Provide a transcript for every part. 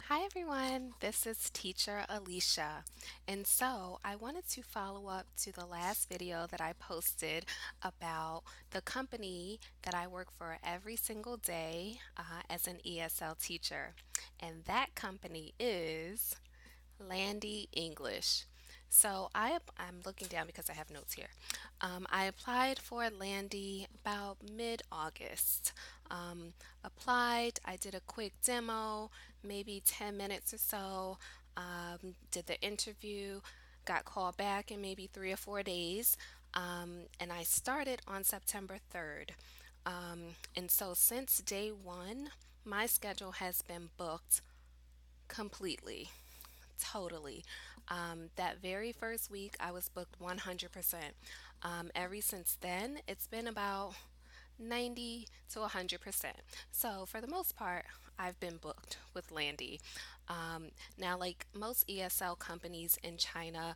Hi everyone, this is teacher Alicia. And so I wanted to follow up to the last video that I posted about the company that I work for every single day as an ESL teacher. And that company is Landi English. I'm looking down because I have notes here. I applied for Landy about mid-August. Um, Applied, I did a quick demo, maybe 10 minutes or so, did the interview, got called back in maybe 3 or 4 days, and I started on September 3rd. And so since day one, my schedule has been booked completely. Totally. That very first week, I was booked 100%. Ever since then, it's been about 90 to 100%. So, for the most part, I've been booked with Landy. Now, like most ESL companies in China,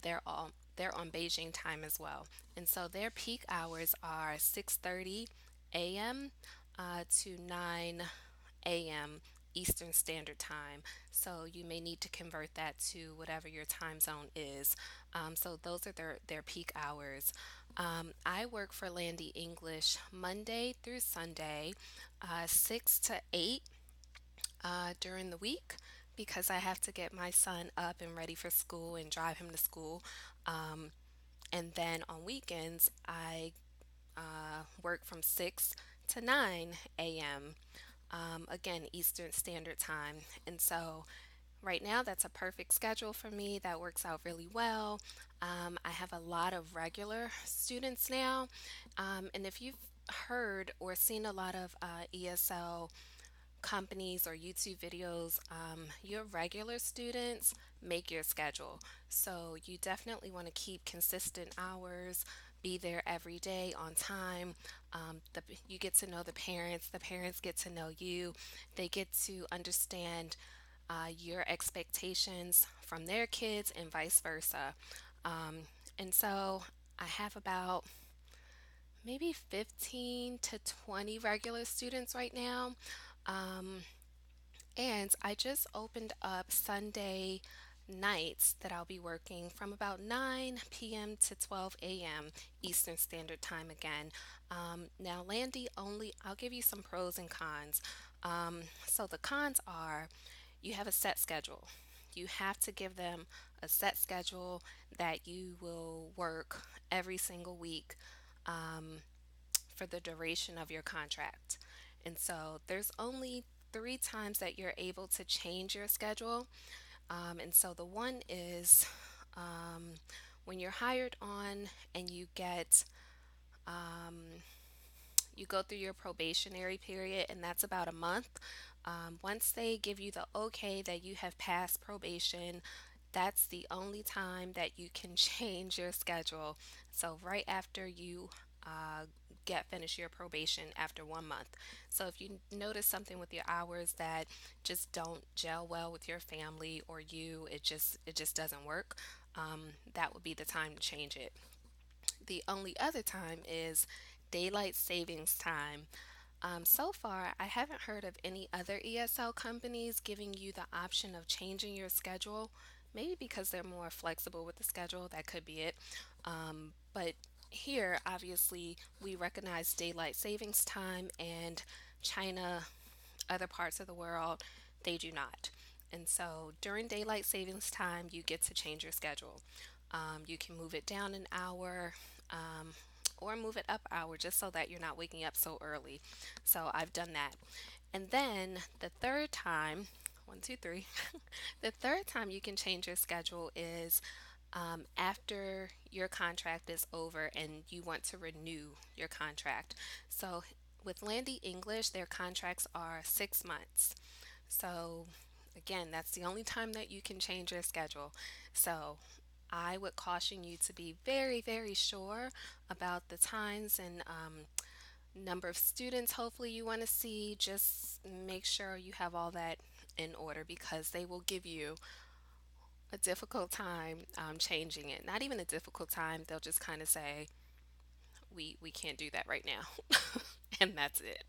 they're on Beijing time as well, and so their peak hours are 6:30 a.m. To 9 a.m. Eastern Standard Time. So you may need to convert that to whatever your time zone is. So those are their peak hours. I work for Landy English Monday through Sunday, 6 to 8 during the week because I have to get my son up and ready for school and drive him to school. Um, and then on weekends, I work from 6 to 9 a.m. Again, Eastern Standard Time. And so right now, that's a perfect schedule for me. That works out really well. I have a lot of regular students now. And if you've heard or seen a lot of ESL companies or YouTube videos, your regular students make your schedule. So you definitely want to keep consistent hours, be there every day on time. You get to know the parents get to know you, they get to understand your expectations from their kids and vice versa. And so I have about maybe 15 to 20 regular students right now. Um, and I just opened up Sunday nights that I'll be working from about 9 p.m. to 12 a.m. Eastern Standard Time again. Now, Landy only, I'll give you some pros and cons. So, the cons are you have a set schedule. You have to give them a set schedule that you will work every single week for the duration of your contract. And so there's only 3 times that you're able to change your schedule. And so the one is when you're hired on and you go through your probationary period, and that's about a month. Once they give you the okay that you have passed probation, that's the only time that you can change your schedule. So, right after you uh, get finish your probation after 1 month. So, if you notice something with your hours that just don't gel well with your family or you, it just doesn't work. That would be the time to change it. The only other time is daylight savings time. So far, I haven't heard of any other ESL companies giving you the option of changing your schedule. Maybe because they're more flexible with the schedule, that could be it. But here, obviously, we recognize daylight savings time, and China, other parts of the world, they do not. And so during daylight savings time, you get to change your schedule. You can move it down an hour, or move it up an hour just so that you're not waking up so early. So I've done that. And then the third time, one, two, three, the third time you can change your schedule is after your contract is over and you want to renew your contract. So with Landy English, their contracts are 6 months. So again, that's the only time that you can change your schedule. So I would caution you to be very, very sure about the times and number of students hopefully you want to see. Just make sure you have all that in order because they will give you a difficult time changing it. Not even a difficult time, they'll just kind of say, we can't do that right now. And that's it.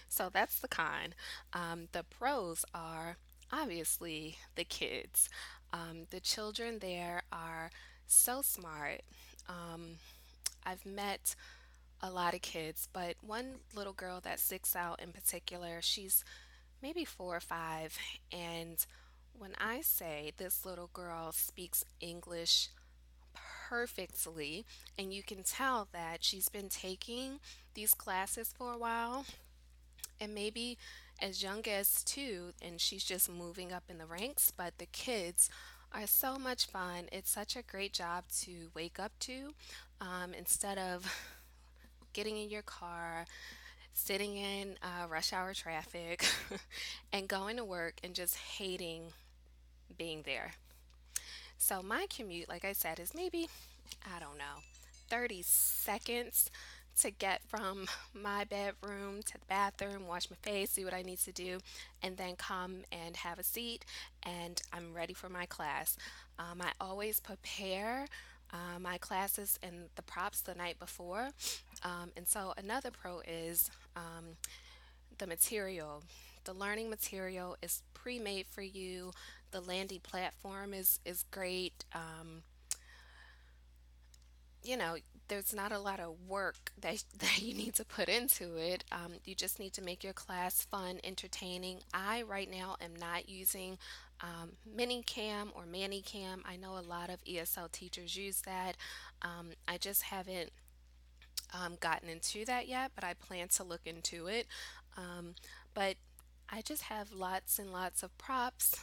So that's the con. The pros are obviously the kids. The children there are so smart. Um, I've met a lot of kids, but one little girl that sticks out in particular, she's maybe 4 or 5. And when I say this little girl speaks English perfectly, and you can tell that she's been taking these classes for a while, and maybe as young as 2, and she's just moving up in the ranks, but the kids are so much fun. It's such a great job to wake up to, instead of getting in your car, sitting in rush hour traffic, and going to work and just hating being there. So my commute, like I said, is maybe, I don't know, 30 seconds to get from my bedroom to the bathroom, wash my face, do what I need to do, and then come and have a seat, and I'm ready for my class. I always prepare my classes and the props the night before. And so another pro is the material. The learning material is pre-made for you. The Landi platform is great. You know, there's not a lot of work that, that you need to put into it. You just need to make your class fun, entertaining. I, right now, am not using Minicam or Manicam. I know a lot of ESL teachers use that. I just haven't gotten into that yet, but I plan to look into it. But I just have lots and lots of props.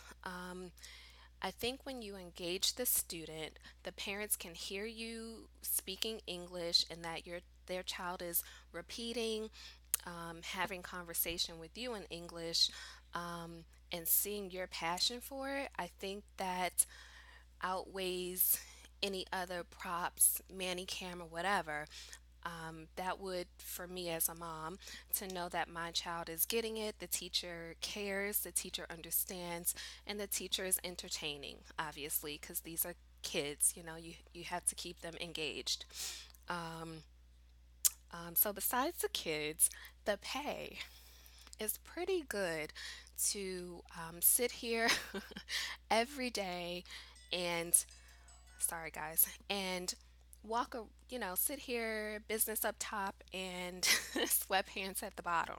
I think when you engage the student, the parents can hear you speaking English and that their child is repeating, having conversation with you in English, and seeing your passion for it. I think that outweighs any other props, manny cam or whatever. That would, for me as a mom, to know that my child is getting it, the teacher cares, the teacher understands, and the teacher is entertaining, obviously, because these are kids, you have to keep them engaged. Um, so, besides the kids, the pay is pretty good to sit here every day and sorry guys, and sit here, business up top and sweatpants at the bottom.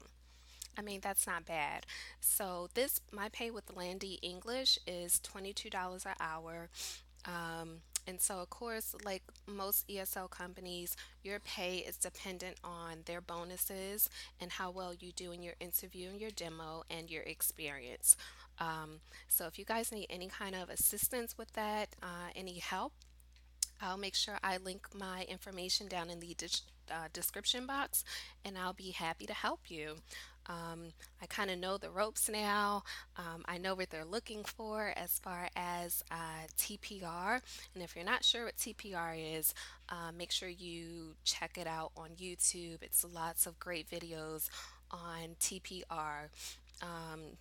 I mean, that's not bad. So my pay with Landi English is $22 an hour. And so, of course, like most ESL companies, your pay is dependent on their bonuses and how well you do in your interview and your demo and your experience. So, if you guys need any kind of assistance with that, any help, I'll make sure I link my information down in the description box, and I'll be happy to help you. I kind of know the ropes now. I know what they're looking for as far as TPR. And if you're not sure what TPR is, make sure you check it out on YouTube. It's lots of great videos on TPR,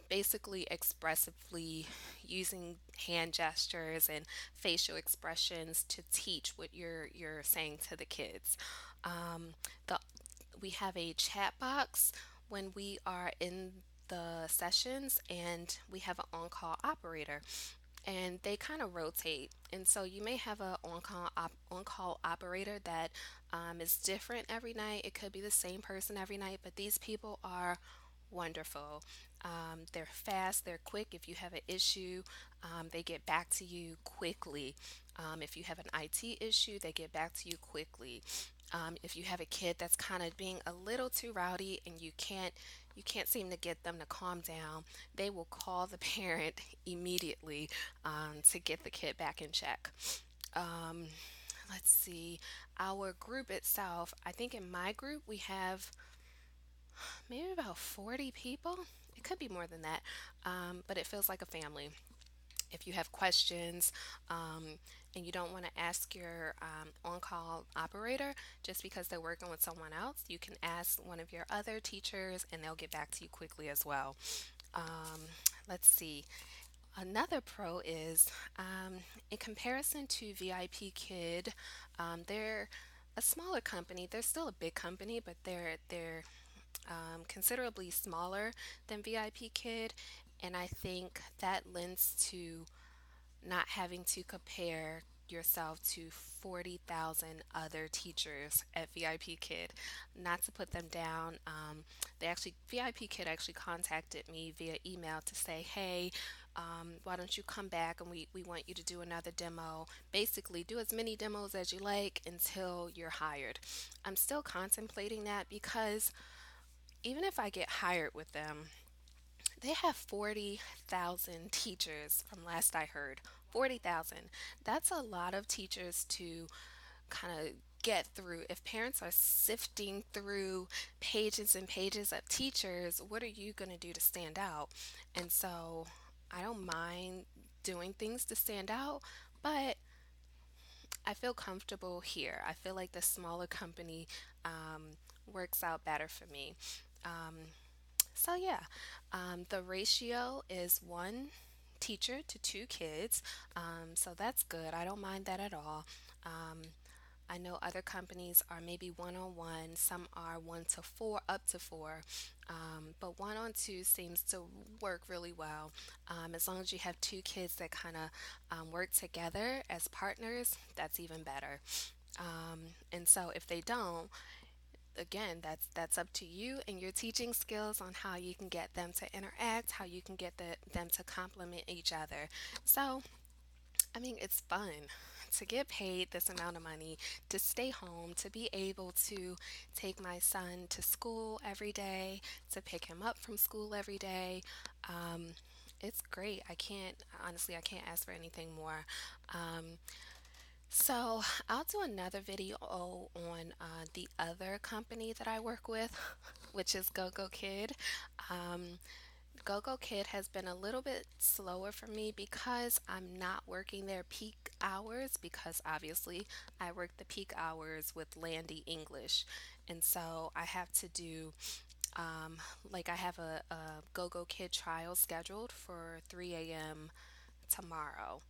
basically expressively using hand gestures and facial expressions to teach what you're saying to the kids. The We have a chat box when we are in the sessions, and we have an on-call operator, and they kind of rotate. And so you may have a on-call operator that is different every night. It could be the same person every night, but these people are wonderful. They're fast, they're quick. If you have an issue, they get back to you quickly. If you have an IT issue, they get back to you quickly. If you have a kid that's kind of being a little too rowdy and you can't seem to get them to calm down, they will call the parent immediately to get the kid back in check. Um, let's see, our group itself, I think in my group we have maybe about 40 people. It could be more than that, but it feels like a family. If you have questions, and you don't want to ask your on-call operator just because they're working with someone else, you can ask one of your other teachers and they'll get back to you quickly as well. Um, let's see. Another pro is, in comparison to VIP Kid, they're a smaller company. They're still a big company, but they're considerably smaller than VIP Kid, And I think that lends to not having to compare yourself to 40,000 other teachers at VIP Kid. Not to put them down, VIP Kid actually contacted me via email to say, hey, why don't you come back and we want you to do another demo. Basically, do as many demos as you like until you're hired. I'm still contemplating that because even if I get hired with them, they have 40,000 teachers from last I heard. 40,000. That's a lot of teachers to kind of get through. If parents are sifting through pages and pages of teachers, what are you going to do to stand out? And so I don't mind doing things to stand out, but I feel comfortable here. I feel like the smaller company works out better for me. Um, so yeah, the ratio is one teacher to two kids. So that's good. I don't mind that at all. Um, I know other companies are maybe one on one, some are one to four, up to four, but one on two seems to work really well. As long as you have two kids that kind of work together as partners, that's even better. And so if they don't, again, that's up to you and your teaching skills on how you can get them to interact, how you can get them to complement each other. So I mean, it's fun to get paid this amount of money, to stay home, to be able to take my son to school every day, to pick him up from school every day. Um, it's great. Honestly, I can't ask for anything more. Um, so I'll do another video on the other company that I work with, which is GoGo Kid. Um, GoGo Kid has been a little bit slower for me because I'm not working their peak hours because obviously I work the peak hours with Landi English. And so I have to do, I have a GoGo Kid trial scheduled for 3 a.m. tomorrow.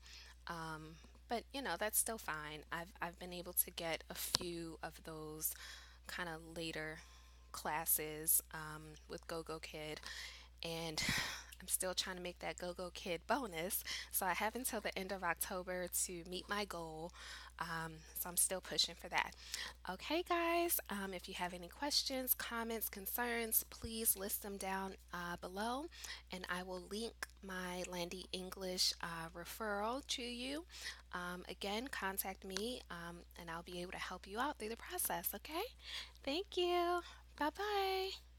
But that's still fine. I've been able to get a few of those kind of later classes with GoGo Kid, and I'm still trying to make that GoGo Kid bonus. So I have until the end of October to meet my goal. So I'm still pushing for that. Okay, guys, if you have any questions, comments, concerns, please list them down below, and I will link my Landi English referral to you. Again, contact me, and I'll be able to help you out through the process. Okay? Thank you. Bye bye.